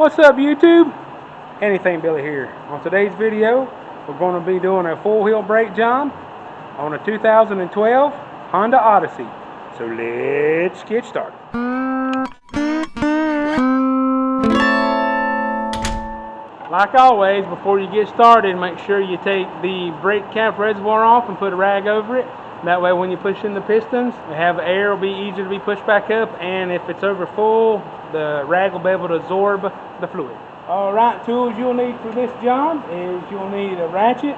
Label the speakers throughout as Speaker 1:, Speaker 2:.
Speaker 1: What's up, YouTube? Anything Billy here. On today's video, we're going to be doing a full hill brake job on a 2012 Honda Odyssey. So let's get started. Like always, before you get started, make sure you take the brake cap reservoir off and put a rag over it. That way when you push in the pistons, the air will be easier to be pushed back up, and if it's over full, the rag will be able to absorb the fluid. Alright, tools you'll need for this job is you'll need a ratchet.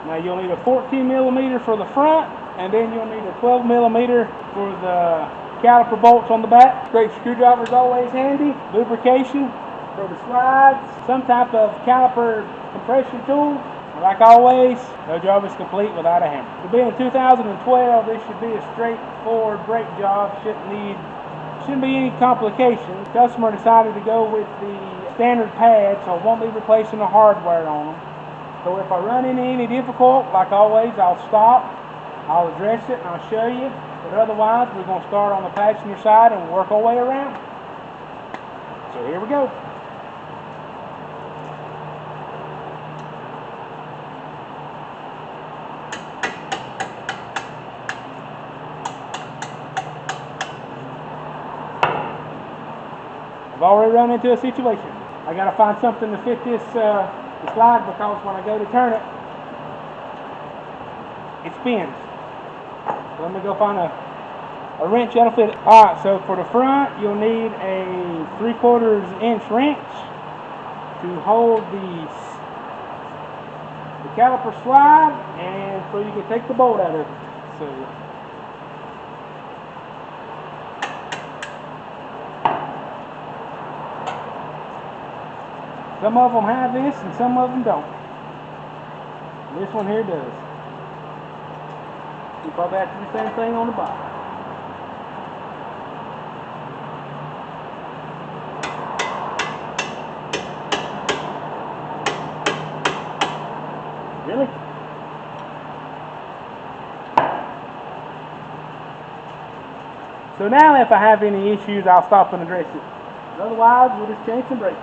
Speaker 1: Now you'll need a 14 millimeter for the front, and then you'll need a 12 millimeter for the caliper bolts on the back. Straight screwdriver is always handy. Lubrication for the slides. Some type of caliper compression tool. Like always, no job is complete without a hammer. To be in 2012, this should be a straightforward brake job. Shouldn't be any complications. The customer decided to go with the standard pad, so I won't be replacing the hardware on them. So if I run into any difficult, like always, I'll stop, I'll address it, and I'll show you. But otherwise, we're going to start on the passenger side and work our way around. So here we go. I've already run into a situation. I got to find something to fit this slide, because when I go to turn it, it spins. So let me go find a wrench that'll fit it. Alright, so for the front, you'll need a 3/4 inch wrench to hold the caliper slide, and so you can take the bolt out of it. So some of them have this and some of them don't. This one here does. You probably have to do the same thing on the bottom. Really? So now if I have any issues, I'll stop and address it. Otherwise, we'll just change some brakes.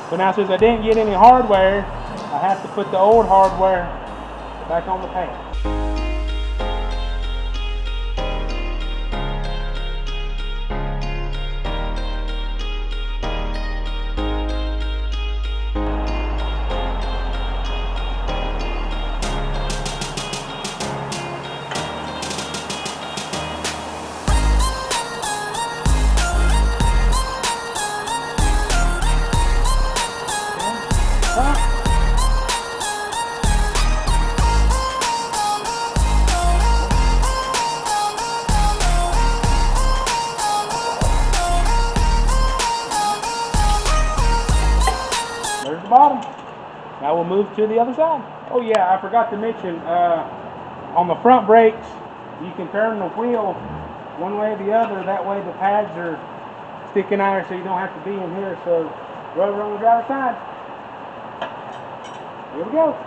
Speaker 1: So now, since I didn't get any hardware, I have to put the old hardware back on the pad. There's the bottom. Now we'll move to the other side. Oh yeah, I forgot to mention, on the front brakes, you can turn the wheel one way or the other. That way the pads are sticking out, so you don't have to be in here. So rubber on the driver's side. Here we go.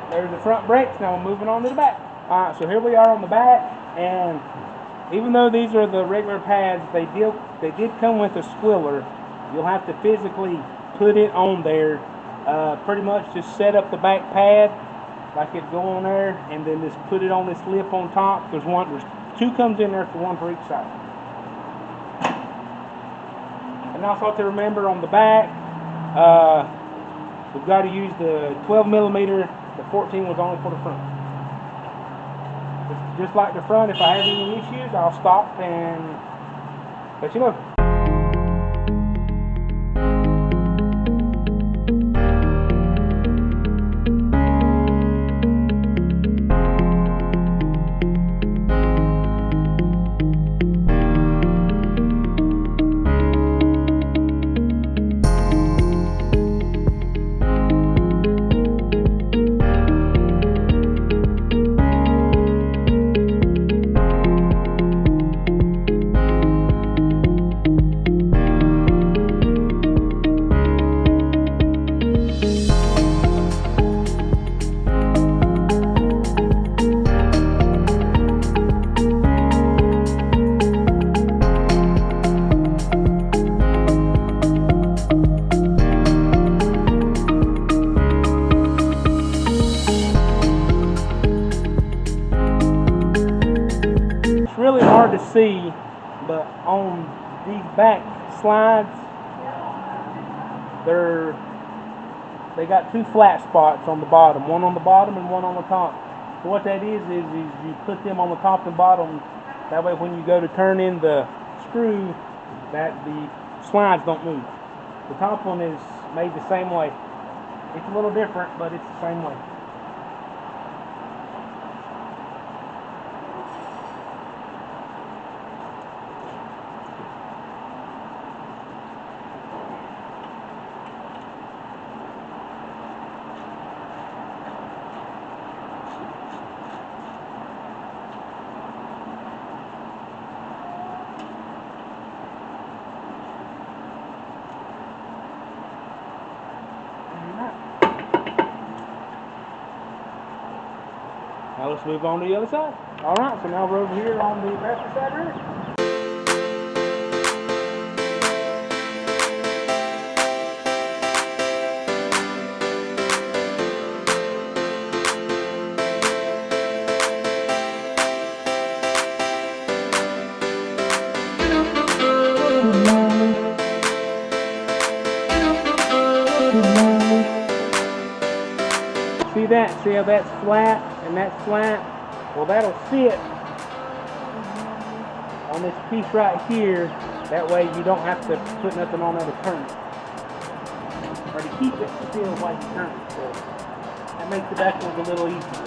Speaker 1: Alright, there's the front brakes. Now we're moving on to the back. Alright, so here we are on the back, and even though these are the regular pads, they did come with a squiller. You'll have to physically put it on there. Pretty much just set up the back pad like it go on there, and then just put it on this lip on top. There's two comes in there, for one for each side. And also to remember on the back, we've got to use the 12 millimeter. The 14 was only for the front. Just like the front, if I have any issues, I'll stop and let you know. Really hard to see, but on these back slides, they got two flat spots on the bottom, one on the bottom and one on the top. So what that is you put them on the top and bottom. That way when you go to turn in the screw, that the slides don't move. The top one is made the same way. It's a little different, but it's the same way. Now let's move on to the other side. Alright, so now we're over here on the passenger side rear. See that? See how that's flat and that's flat? Well, that'll sit on this piece right here. That way you don't have to put nothing on there to turn it. Or to keep it still while you turn it. So that makes the back ones a little easier.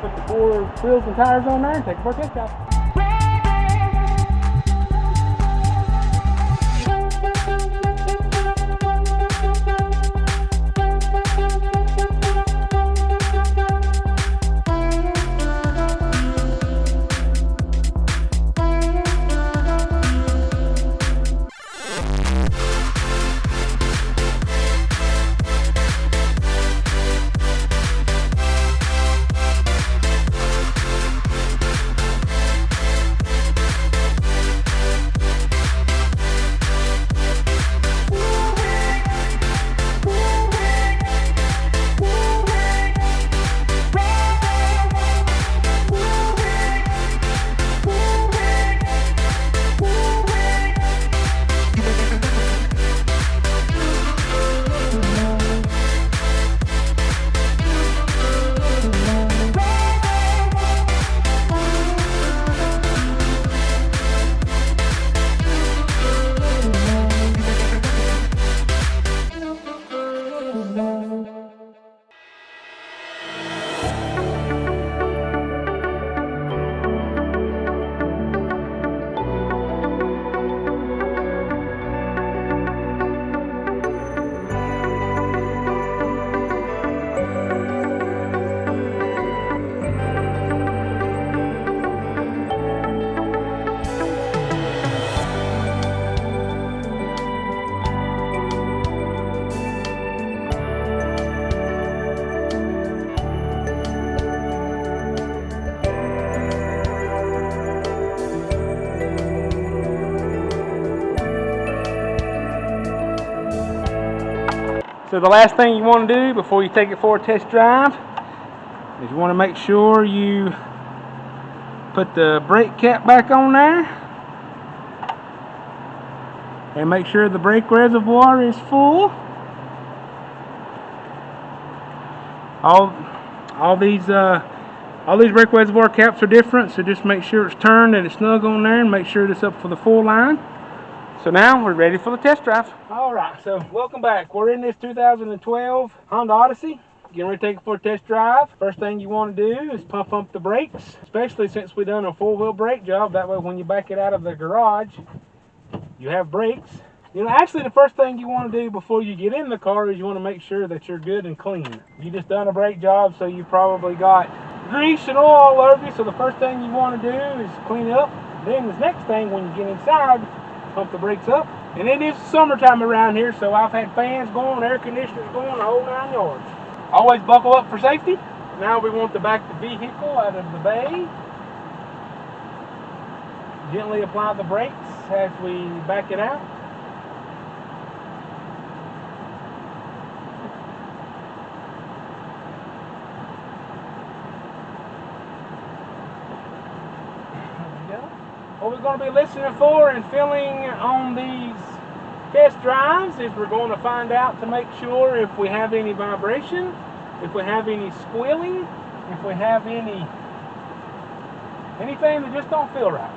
Speaker 1: Put the 4 wheels and tires on there and take it for a test drive. So the last thing you want to do before you take it for a test drive is you want to make sure you put the brake cap back on there and make sure the brake reservoir is full. All these brake reservoir caps are different, so just make sure it's turned and it's snug on there and make sure it's up for the full line. So now we're ready for the test drive. Alright, so welcome back. We're in this 2012 Honda Odyssey. Getting ready to take it for a test drive. First thing you want to do is pump the brakes, especially since we've done a four-wheel brake job. That way when you back it out of the garage, you have brakes. You know, actually the first thing you want to do before you get in the car is you want to make sure that you're good and clean. You just done a brake job, so you probably got grease and oil all over you, so the first thing you want to do is clean it up. Then the next thing, when you get inside, pump the brakes up. And it is summertime around here, so I've had fans going, air conditioners going, the whole 9 yards. Always buckle up for safety. Now we want to back the vehicle out of the bay. Gently apply the brakes as we back it out. What we're going to be listening for and feeling on these test drives is we're going to find out to make sure if we have any vibration, if we have any squealing, if we have anything that just don't feel right.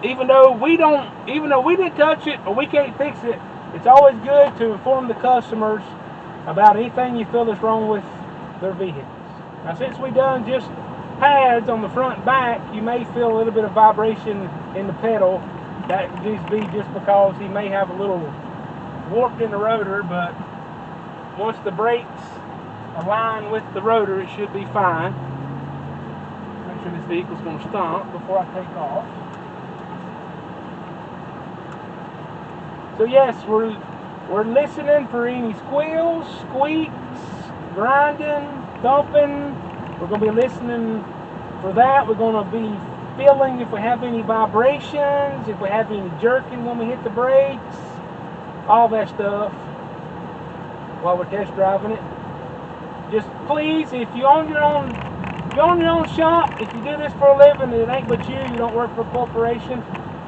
Speaker 1: Even though we didn't touch it or we can't fix it, it's always good to inform the customers about anything you feel is wrong with their vehicles. Now, since we done just pads on the front and back, you may feel a little bit of vibration in the pedal. That could just be just because he may have a little warped in the rotor, but once the brakes align with the rotor, it should be fine. Make sure this vehicle's going to stop before I take off. So yes, we're listening for any squeals, squeaks, grinding, thumping. We're going to be listening for that. We're going to be feeling if we have any vibrations, if we have any jerking when we hit the brakes, all that stuff while we're test driving it. Just please, if you own your own shop, if you do this for a living and it ain't but you don't work for a corporation,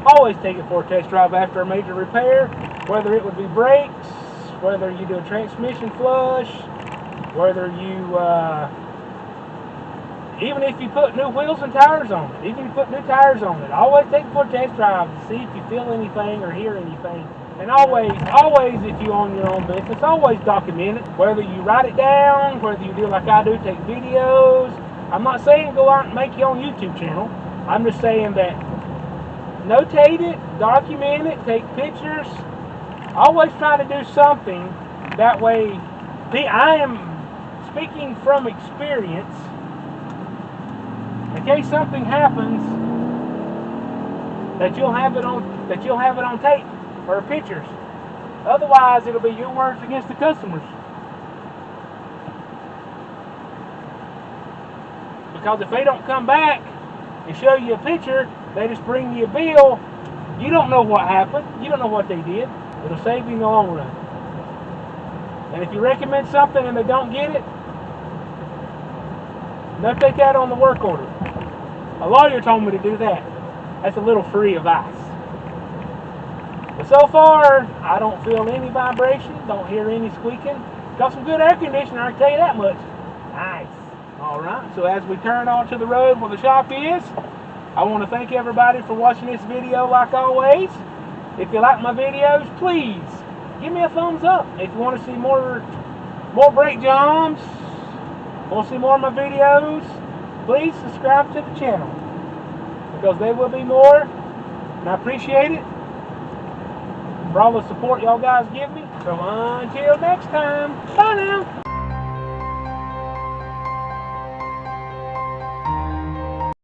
Speaker 1: always take it for a test drive after a major repair, whether it would be brakes, whether you do a transmission flush, whether you even if you put new wheels and tires on it, even if you put new tires on it, always take it for a test drive to see if you feel anything or hear anything. And always, if you own your own business, always document it. Whether you write it down, whether you do like I do, take videos. I'm not saying go out and make your own YouTube channel. I'm just saying that notate it, document it, take pictures. Always try to do something. That way, I am speaking from experience. In case something happens, that you'll have it on tape or pictures. Otherwise, it'll be your words against the customers. Because if they don't come back and show you a picture, they just bring you a bill. You don't know what happened. You don't know what they did. It'll save you in the long run. And if you recommend something and they don't get it, notate that on the work order. A lawyer told me to do that. That's a little free advice. But so far, I don't feel any vibration, don't hear any squeaking. Got some good air conditioner, I can tell you that much. Nice. Alright, so as we turn onto the road where the shop is, I want to thank everybody for watching this video like always. If you like my videos, please give me a thumbs up. If you want to see more brake jobs, want to see more of my videos, please subscribe to the channel, because there will be more, and I appreciate it for all the support y'all guys give me. So until next time, bye now.